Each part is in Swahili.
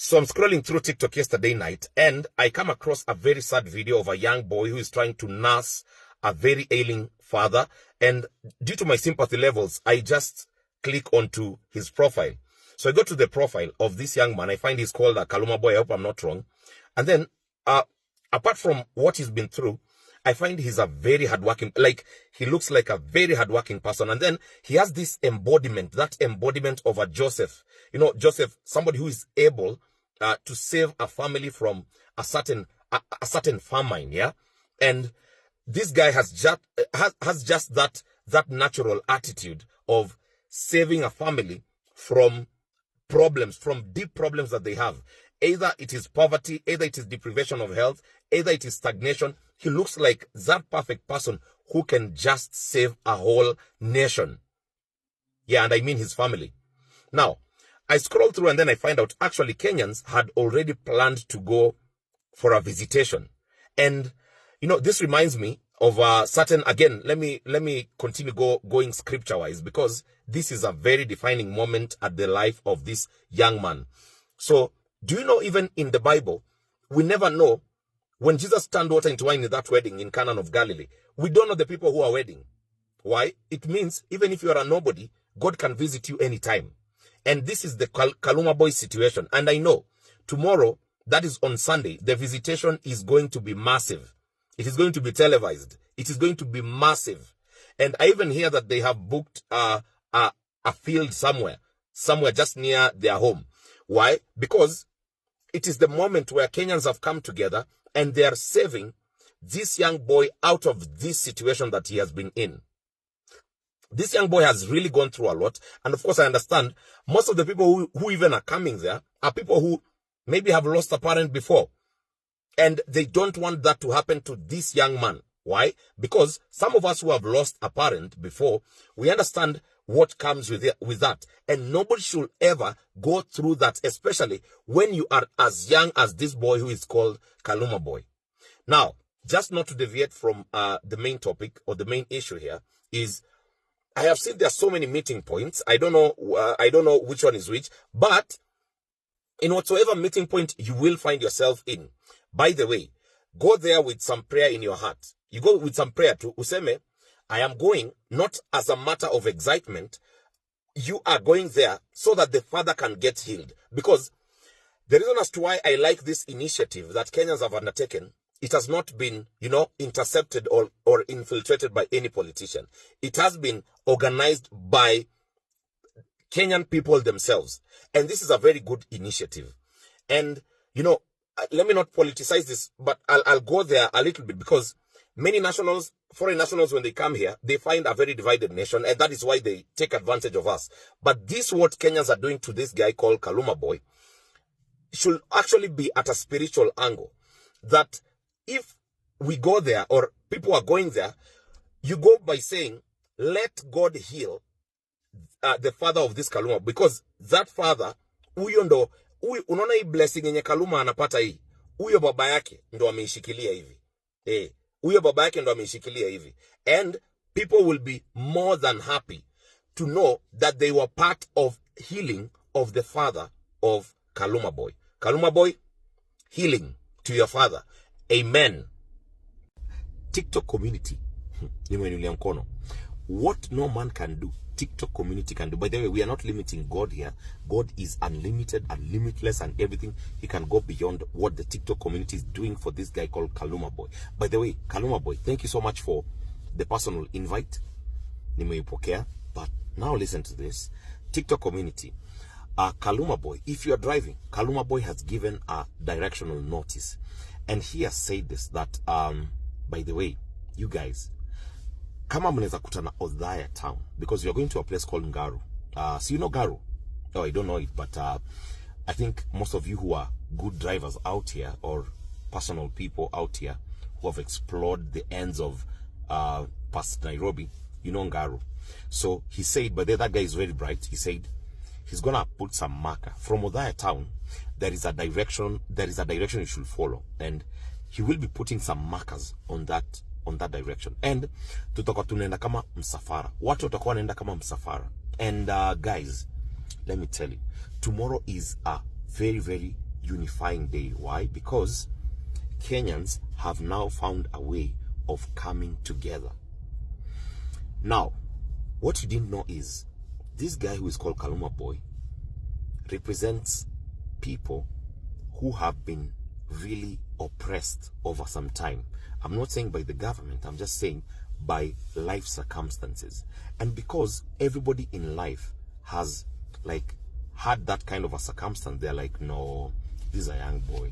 So I'm scrolling through TikTok yesterday night and I come across a very sad video of a young boy who is trying to nurse a very ailing father. And due to my sympathy levels, I just click onto his profile. So I go to the profile of this young man. I find he's called Kaluma Boy. I hope I'm not wrong. And then, apart from what he's been through, I find he's a very hardworking, like he looks like a very hardworking person. And then he has this embodiment, that embodiment of a Joseph. You know, Joseph, somebody who is able to save a family from a certain famine, yeah. And this guy has just that natural attitude of saving a family from problems, from deep problems that they have. Either it is poverty, either it is deprivation of health, either it is stagnation. He looks like that perfect person who can just save a whole nation. Yeah, and I mean his family. Now, I scroll through and then I find out actually Kenyans had already planned to go for a visitation. And, you know, this reminds me of a certain, again, let me continue going scripture-wise, because this is a very defining moment at the life of this young man. So, do you know, even in the Bible, we never know when Jesus turned water into wine in that wedding in Cana of Galilee. We don't know the people who are wedding. Why? It means even if you are a nobody, God can visit you anytime. And this is the Kaluma Boy situation. And I know tomorrow, that is on Sunday, the visitation is going to be massive. It is going to be televised. It is going to be massive. And I even hear that they have booked a field somewhere just near their home. Why? Because it is the moment where Kenyans have come together and they are saving this young boy out of this situation that he has been in. This young boy has really gone through a lot. And of course, I understand most of the people who even are coming there are people who maybe have lost a parent before. And they don't want that to happen to this young man. Why? Because some of us who have lost a parent before, we understand what comes with that. And nobody should ever go through that, especially when you are as young as this boy who is called Kaluma Boy. Now, just not to deviate from the main topic or the main issue here is, I have seen there are so many meeting points. I don't know which one is which, but in whatsoever meeting point you will find yourself in, by the way, go there with some prayer in your heart. You go with some prayer to Useme, I am going not as a matter of excitement. You are going there so that the father can get healed. Because the reason as to why I like this initiative that Kenyans have undertaken, it has not been, you know, intercepted or infiltrated by any politician. It has been organized by Kenyan people themselves. And this is a very good initiative. And, you know, let me not politicize this, but I'll go there a little bit, because many nationals, foreign nationals, when they come here, they find a very divided nation, and that is why they take advantage of us. But this, what Kenyans are doing to this guy called Kaluma Boy, should actually be at a spiritual angle. That if we go there, or people are going there, you go by saying, let God heal the father of this Kaluma, because that father, unaona hii blessing yenye Kaluma anapata hii, huyo baba yake ndo ameishikilia hivi. Huyo baba yake ndo ameishikilia hivi. And people will be more than happy to know that they were part of healing of the father of Kaluma Boy. Kaluma Boy, healing to your father. Amen. TikTok community. What no man can do, TikTok community can do. By the way, we are not limiting God here. God is unlimited and limitless and everything. He can go beyond what the TikTok community is doing for this guy called Kaluma Boy. By the way, Kaluma Boy, thank you so much for the personal invite. Nimeipokea. But now listen to this. TikTok community. Kaluma Boy, if you are driving, Kaluma Boy has given a directional notice. And he has said this, that, by the way, you guys, kama mnaweza kutana Othaya town, because you're going to a place called Ngaru. So you know Ngaru? Oh, I don't know it, but I think most of you who are good drivers out here, or personal people out here who have explored the ends of past Nairobi, you know Ngaru. So he said, but that guy is very bright. He said he's gonna put some marker from Othaya town. There is a direction you should follow, and he will be putting some markers on that direction. And tutakuwa tunaenda kama msafara. Watu watakuwa wanaenda kama msafara. And guys, let me tell you, tomorrow is a very, very unifying day. Why? Because Kenyans have now found a way of coming together. Now, what you didn't know is this guy who is called Kaluma Boy represents people who have been really oppressed over some time. I'm not saying by the government, I'm just saying by life circumstances. And because everybody in life has like had that kind of a circumstance, they're like, no, this is a young boy.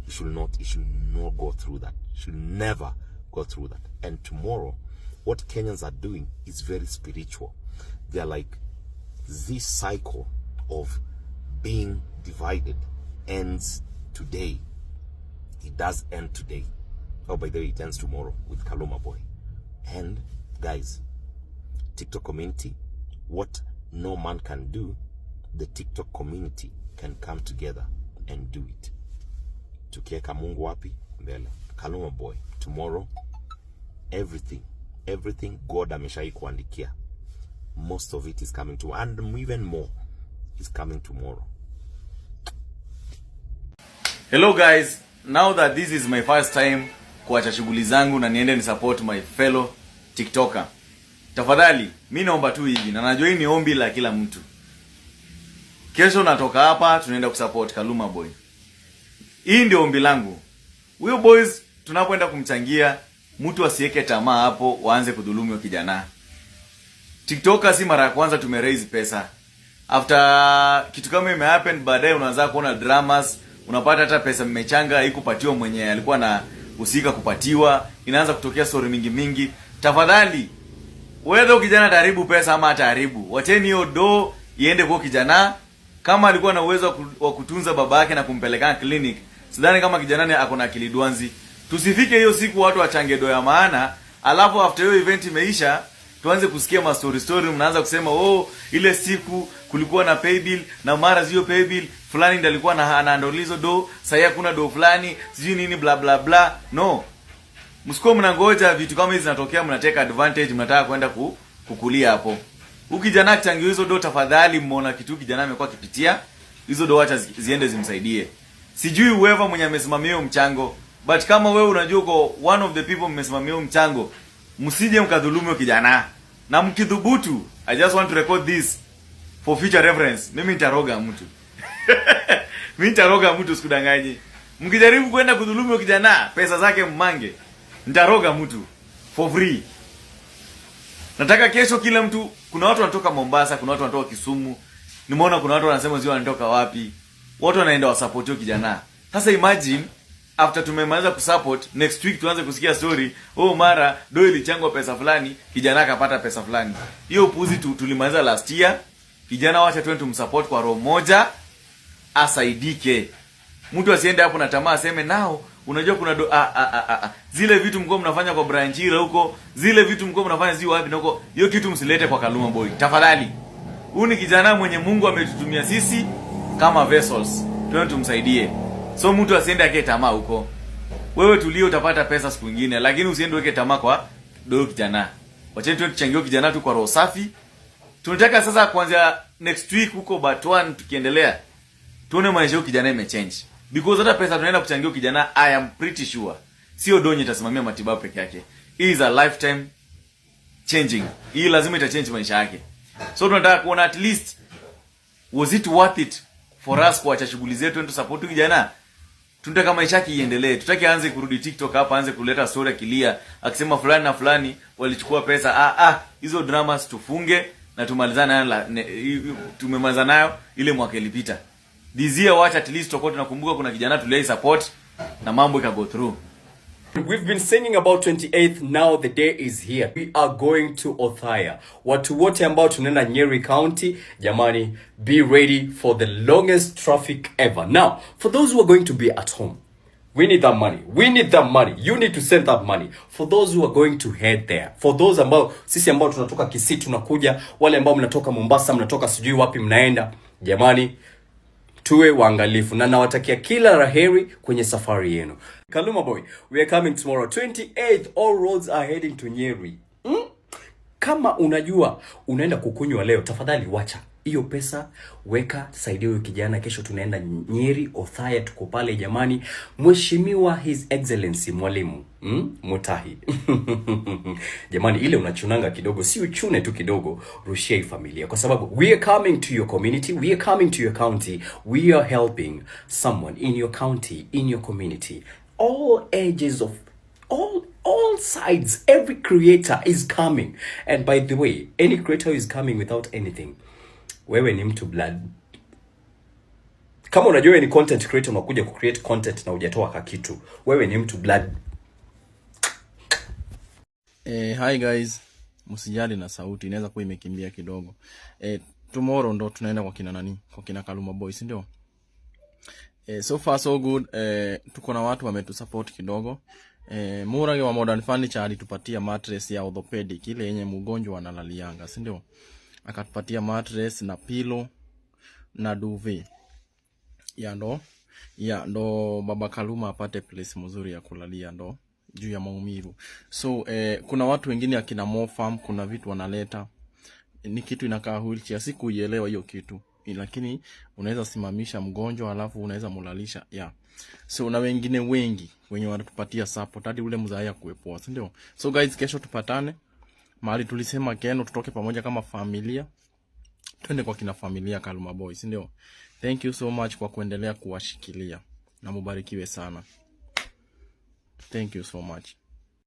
He should not go through that. He should never go through that. And tomorrow, what Kenyans are doing is very spiritual. They're like, this cycle of being divided ends today. It does end today. Oh, by the way, it ends tomorrow with Kaluma Boy. And guys, TikTok community, what no man can do, the TikTok community can come together and do it. Tukieka Mungu wapi mbele. Kaluma Boy, tomorrow, everything God ameshai kuandikia, most of it is coming to, and even more is coming tomorrow. Hello guys, now that this is my first time kuacha shughuli zangu na niende ni support my fellow TikToker, tafadhali mimi naomba tu hivi, na najua hii ni ombi la kila mtu. Kesho natoka hapa tunaenda kusupport Kaluma Boy. Hii ndio ombi langu. Huyo boys tunapoenda kumchangia, mtu asiweke tamaa hapo waanze kudhulumu kijana. TikToker si mara ya kwanza tumeraise pesa. After kitu kama ime happen, baadaye unaanza kuona dramas, unapata hata pesa mmechanga haikupatiwa mwenye alikuwa na usika kupatiwa, inaanza kutokea story mingi. Tafadhali, wewe kijana taribu pesa ama ataharibu, wacheni hiyo do iende kwa kijana. Kama alikuwa na uwezo wa kutunza baba yake na kumpeleka clinic, sidhani kama kijana ni akona akili duanzi. Tusifike hiyo siku watu wachange do ya maana, alafu after hiyo event imeisha, tuanze kusikia ma story mnaanza kusema oh, ile siku kulikuwa na pay bill na mara zio pay bill fulani ndiye alikuwa na anaandolizo do, sasa hakuna do fulani, sijui nini bla bla bla. No. Msiko mnangoja vitu kama hizi zinatokea, mnateka advantage, mnataka kwenda kukulia hapo. Ukijana changi hizo do, tafadhali muona kitu kijana amekuwa kipitia, hizo do acha ziende zimsaidie. Sijui whoever mwenye amesimamia mchango, but kama wewe unajua uko one of the people mmesimamia mchango, msije mkadhulumu kijana. Na mkidhubutu, I just want to record this for future reference. Mimi nitaroga mtu. Mimi nitaroga mtu, sikudanganye. Mkijaribu kwenda kudhulumu kijana, pesa zake mmange, nitaroga mtu for free. Nataka kesho kila mtu, kuna watu wanatoka Mombasa, kuna watu wanatoka Kisumu. Nimeona kuna watu wanasema sio wanatoka wapi. Watu wanaenda wasupport kijana. Sasa imagine after tumemaliza kusupport, next week tuanze kusikia story, oh mara do ilichangwa pesa fulani, kijana akapata pesa fulani. Hiyo puzi tulimaliza last year. Kijana wacha twende tumsupport kwa roho moja, asaidike. Mtu asiende hapo na tamaa aseme nao, unajua kuna zile vitu mko mnafanya kwa branchira huko, zile vitu mko mnafanya zi wapi na huko, hiyo kitu msilete kwa Kaluma Boy. Tafadhali. Huyu ni kijana mwenye Mungu ametutumia sisi kama vessels. Twende tumsaidie. So mtu asiende ake tamaa huko. Wewe tulio utapata pesa siku nyingine, lakini usiende weke tamaa kwa dogo kijana. Wacha tuchangie kijana tu kwa roho safi. Tunataka sasa kuanzia next week huko Batwan tukiendelea, tuone maisha ya kijana imechange. Because hata pesa tunaenda kuchangia kijana, I am pretty sure sio donye itasimamia matibabu peke yake. It is a lifetime changing. Hii lazima itachange maisha yake. So tunataka kuona at least was it worth it for us kuacha shughuli zetu and support kijana. Tunataka maisha yake iendelee. Tutaki aanze kurudi TikTok hapa, aanze kuleta story kilia akisema fulani na fulani walichukua pesa. Hizo dramas tufunge na tumalizana nayo, tumemaliza nayo ile mwaka ilipita. This year watch at least tutakuwa tunakumbuka kuna kijana tulei support na mambo ika go through. We've been singing about 28th, now the day is here. We are going to Othaya. Watu wote ambao tunaenda Nyeri County, jamani, be ready for the longest traffic ever. Now, for those who are going to be at home, we need that money. We need that money. You need to send that money. For those who are going to head there. For those ambao, sisi ambao tunatoka Kisii tunakuja, wale ambao mnatoka Mombasa, mnatoka sijui wapi mnaenda, jamani, tuwe waangalifu na nawatakia kila laheri kwenye safari yenu. Kaluma Boy, we are coming tomorrow 28th. All roads are heading to Nyeri. Kama unajua unaenda kukunywa leo, tafadhali wacha. Hiyo pesa weka, saidia huyo kijana. Kesho tunaenda Nyeri, Othaya, tuko pale jamani. Mheshimiwa His Excellency Mwalimu Mutahi. Jamani, ile unachunanga kidogo, si uchune tu kidogo, rushia hii familia, kwa sababu we are coming to your community, we are coming to your county, we are helping someone in your county, in your community. All ages of all sides, every creator is coming. And by the way, any creator is coming without anything. Wewe ni mtu blood. Kama unajua wewe ni content creator, unakuja ku create content na hujatoa kakitu, wewe ni mtu blood. Hi guys, msijali na sauti, inaweza kuwa imekimbia kidogo. Tomorrow ndo tunaenda kwa kina nani? Kwa kina Kaluma Boys, ndio? So far so good. Tuko na watu wametusupport kidogo. Murage wa Modern Furniture alitupatia mattress ya orthopedic, ile yenye mgonjwa analalianga, si ndio? Akatupatia mattress na pillow na duvet. Ndo baba Kaluma apate place mzuri ya kulalia, ndo juu ya maumivu. So kuna watu wengine akina Mofam, kuna vitu wanaleta, ni kitu inakaa wheelchair. Sikuielewa hiyo kitu, lakini unaweza simamisha mgonjwa alafu unaweza mulalisha. So na wengine wengi wenye wanatupatia support hadi ule mzaaya kuepoa, si ndio? So guys, kesho tupatane mahali tulisema Keno, tutoke pamoja kama familia, twende kwa kina familia Kaluma Boys, ndio? Thank you so much kwa kuendelea kuwashikilia, na mubarikiwe sana. Thank you so much.